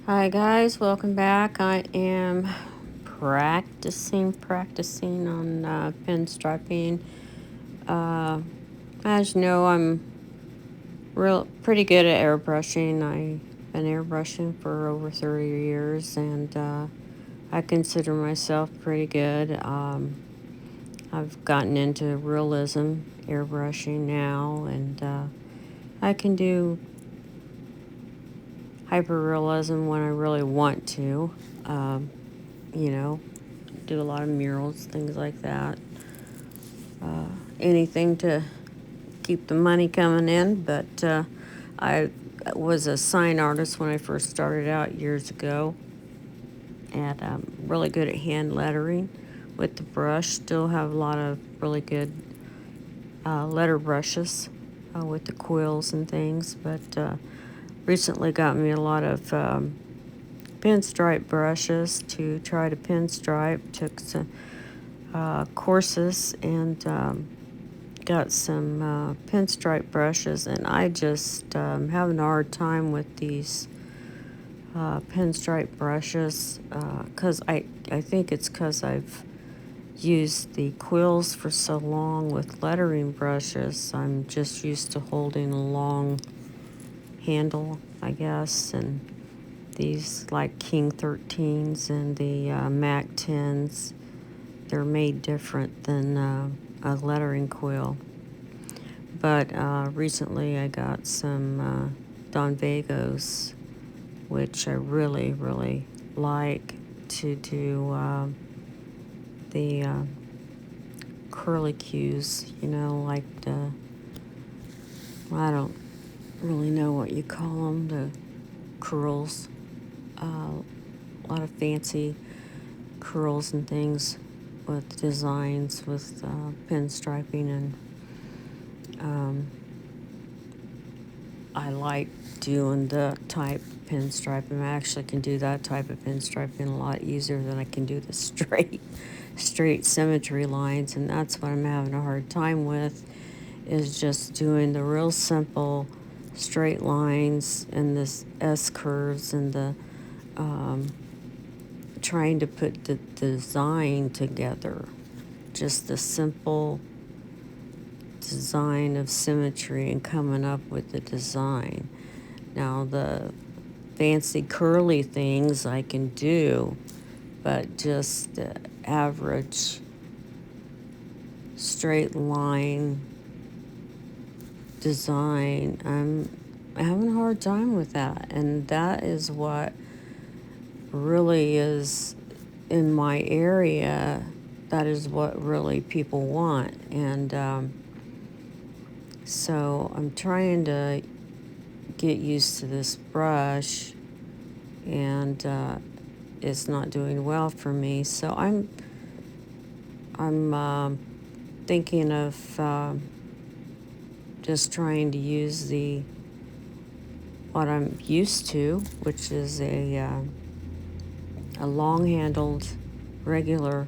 Hi guys, welcome back. I am practicing on pinstriping. Uh, as you know, I'm real pretty good at airbrushing. I've been airbrushing for over 30 years, and I consider myself pretty good. I've gotten into realism airbrushing now, and I can do hyperrealism when I really want to. Um, you know, do a lot of murals, things like that. Uh, Anything to keep the money coming in. But I was a sign artist when I first started out years ago, and I'm really good at hand lettering with the brush. Still have a lot of really good letter brushes with the quills and things, but recently got me a lot of pinstripe brushes to try to pinstripe. Took some courses and got some pinstripe brushes, and I just having a hard time with these pinstripe brushes because I think it's because I've used the quills for so long with lettering brushes. I'm just used to holding a long handle, I guess, and these like King 13s and the Mac 10s, they're made different than a lettering quill. But recently I got some Don Vagos, which I really, really like to do the curly cues, like the, I don't really know what you call them, the curls. A lot of fancy curls and things with designs with pinstriping, and I like doing the type pinstriping. I actually can do that type of pinstriping a lot easier than I can do the straight symmetry lines, and that's what I'm having a hard time with, is just doing the real simple straight lines and this S curves and the trying to put the design together. Just the simple design of symmetry and coming up with the design. Now, the fancy curly things I can do, but just the average straight line design, I'm having a hard time with that. And that is what really is in my area. That is what really people want. And so I'm trying to get used to this brush, and it's not doing well for me. So I'm thinking of just trying to use the what I'm used to, which is a long-handled, regular,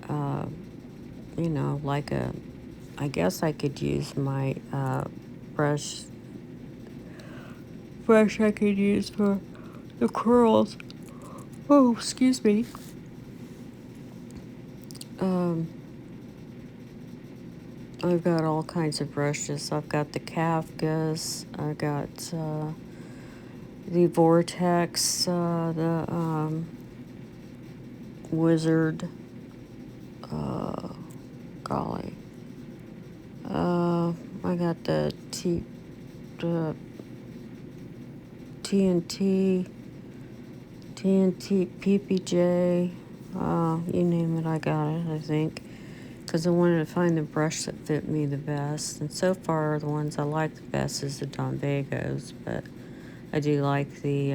uh, like a. I guess I could use my brush I could use for the curls. Oh, excuse me. Um, I've got all kinds of brushes. I've got the Kafkas. I got the Vortex, the Wizard. Uh, Golly. I got the TNT, PPJ. You name it, I got it, I think. Because I wanted to find the brush that fit me the best. And so far, the ones I like the best is the Don Vagos, but I do like the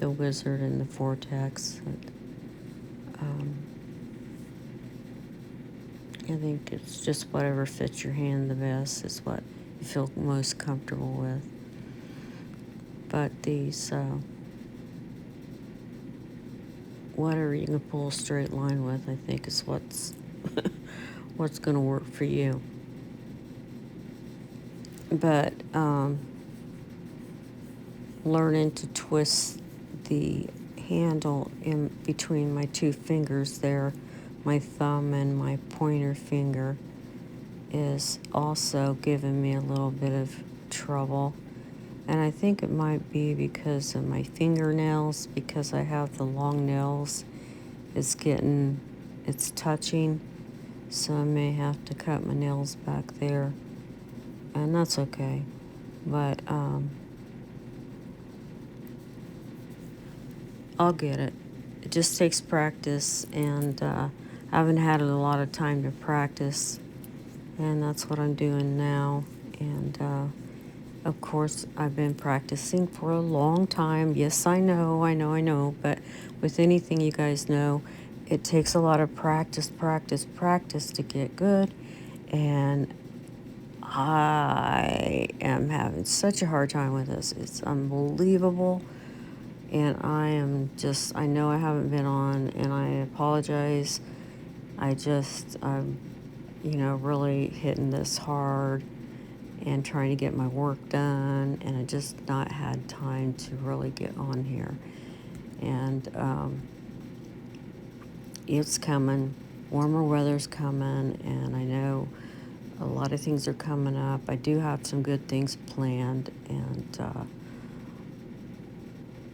Wizard and the Vortex. I think it's just whatever fits your hand the best is what you feel most comfortable with. But these, whatever you can pull a straight line with, I think is what's what's going to work for you. But learning to twist the handle in between my two fingers there, my thumb and my pointer finger, is also giving me a little bit of trouble. And I think it might be because of my fingernails, because I have the long nails. It's touching, so I may have to cut my nails back there, and that's okay. But I'll get it. It just takes practice, and I haven't had a lot of time to practice, and that's what I'm doing now. And of course, I've been practicing for a long time. Yes, I know. But with anything, you guys know, it takes a lot of practice to get good. And I am having such a hard time with this. It's unbelievable. And I know I haven't been on, and I apologize. I'm, really hitting this hard and trying to get my work done, and I just not had time to really get on here. And it's coming. Warmer weather's coming, and I know a lot of things are coming up. I do have some good things planned, and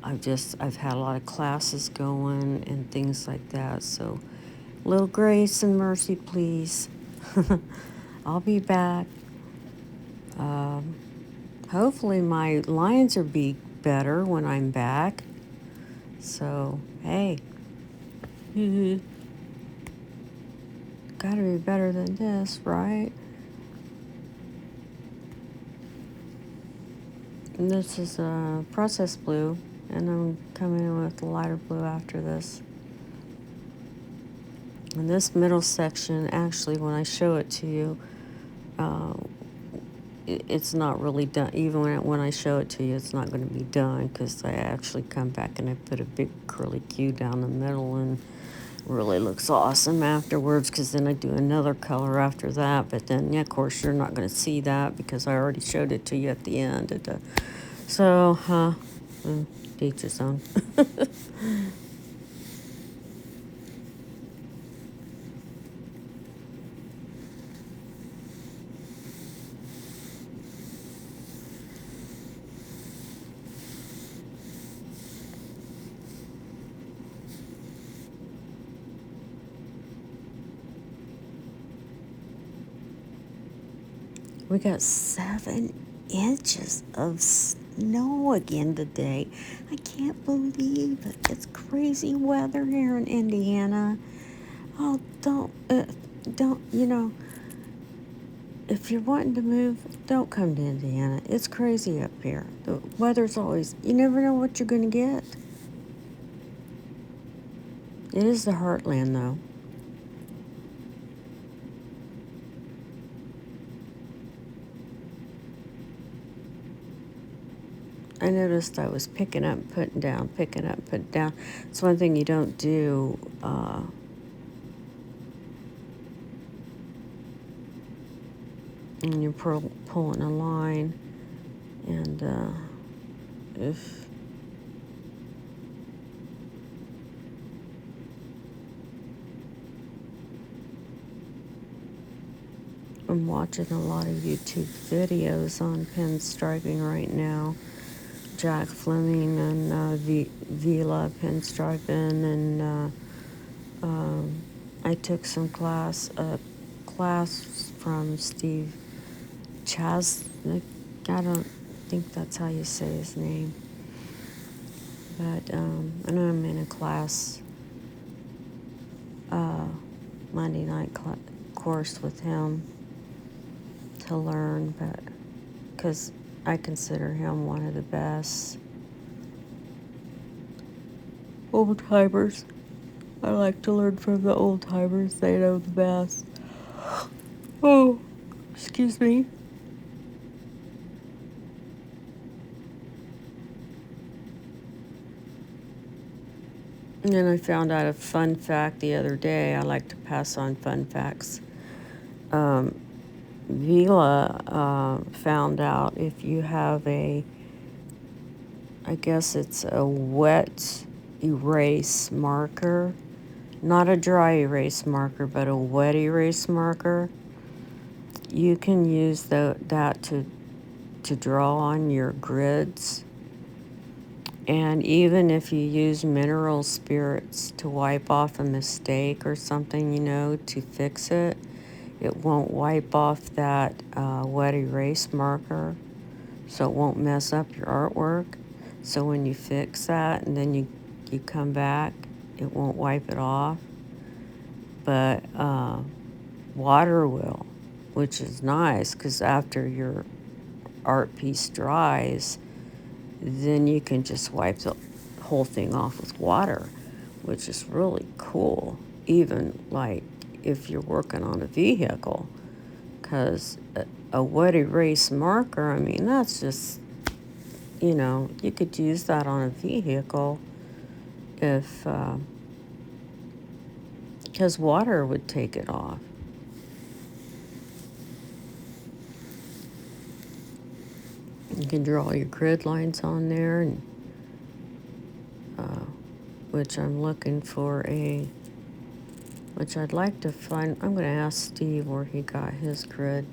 I've had a lot of classes going and things like that. So, little grace and mercy, please. I'll be back. Um, Hopefully my lines will be better when I'm back. So, hey, gotta be better than this, right? And this is processed blue, and I'm coming in with the lighter blue after this. And this middle section, actually, when I show it to you, uh, it's not really done. Even when I show it to you, it's not going to be done, because I actually come back and I put a big curly Q down the middle, and really looks awesome afterwards, because then I do another color after that. But then, yeah, of course, you're not going to see that because I already showed it to you at the end. So, each his own. We got 7 inches of snow again today. I can't believe it. It's crazy weather here in Indiana. Oh, don't, if you're wanting to move, don't come to Indiana. It's crazy up here. The weather's always, you never know what you're going to get. It is the heartland, though. I noticed I was picking up, putting down, picking up, putting down. It's one thing you don't do. And you're pulling a line, and if I'm watching a lot of YouTube videos on pinstriping right now. Jack Fleming and Vila pinstriping, and I took some class from Steve Chasnick. I don't think that's how you say his name, but I know I'm in a class, Monday night course with him to learn, but because I consider him one of the best old timers. I like to learn from the old timers. They know the best. Oh, excuse me. And then I found out a fun fact the other day. I like to pass on fun facts. Vila found out if you have a I guess it's a wet erase marker. Not a dry erase marker, but a wet erase marker. You can use that to draw on your grids. And even if you use mineral spirits to wipe off a mistake or something, to fix it, it won't wipe off that wet erase marker, so it won't mess up your artwork. So when you fix that and then you come back, it won't wipe it off. But water will, which is nice, because after your art piece dries, then you can just wipe the whole thing off with water, which is really cool. Even like if you're working on a vehicle, because a wet erase marker, I mean, that's just, you could use that on a vehicle if, because water would take it off. You can draw your grid lines on there, and which I'm looking for which I'd like to find. I'm going to ask Steve where he got his grid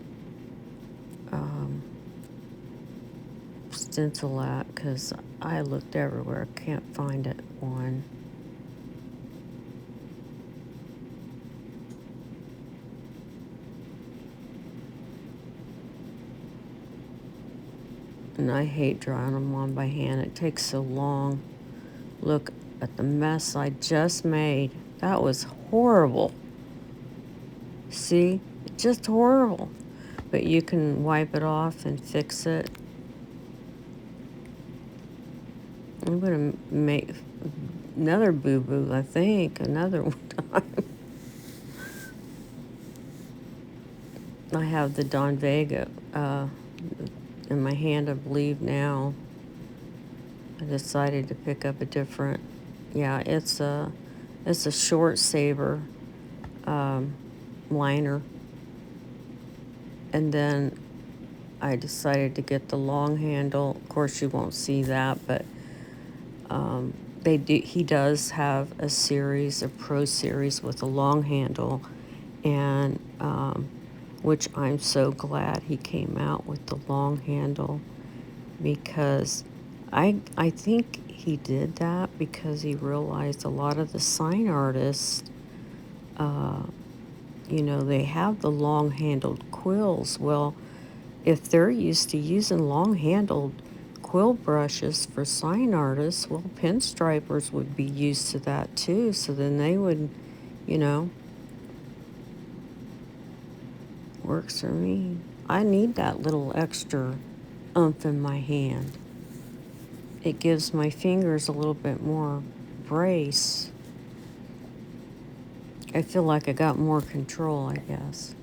stencil at, because I looked everywhere, can't find it one. And I hate drawing them on by hand. It takes so long. Look at the mess I just made. That was horrible. See? Just horrible. But you can wipe it off and fix it. I'm going to make another boo-boo, I think. Another time. I have the Don Vega in my hand, I believe, now. I decided to pick up a different, it's a short saber liner. And then I decided to get the long handle. Of course, you won't see that, but he does have a pro series with a long handle, and which I'm so glad he came out with the long handle, because I think he did that because he realized a lot of the sign artists, they have the long-handled quills. Well, if they're used to using long-handled quill brushes for sign artists, well, pinstripers would be used to that too. So then they would, works for me. I need that little extra oomph in my hand. It gives my fingers a little bit more brace. I feel like I got more control, I guess.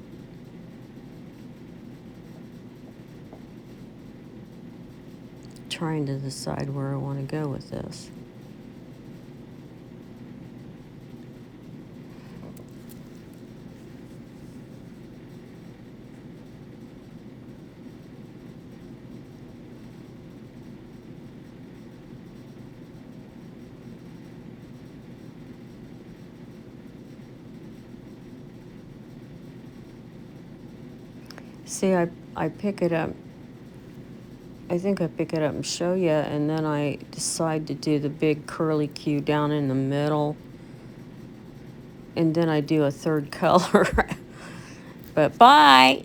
Trying to decide where I want to go with this. See, I pick it up. I think I pick it up and show you, and then I decide to do the big curly Q down in the middle, and then I do a third color. But bye!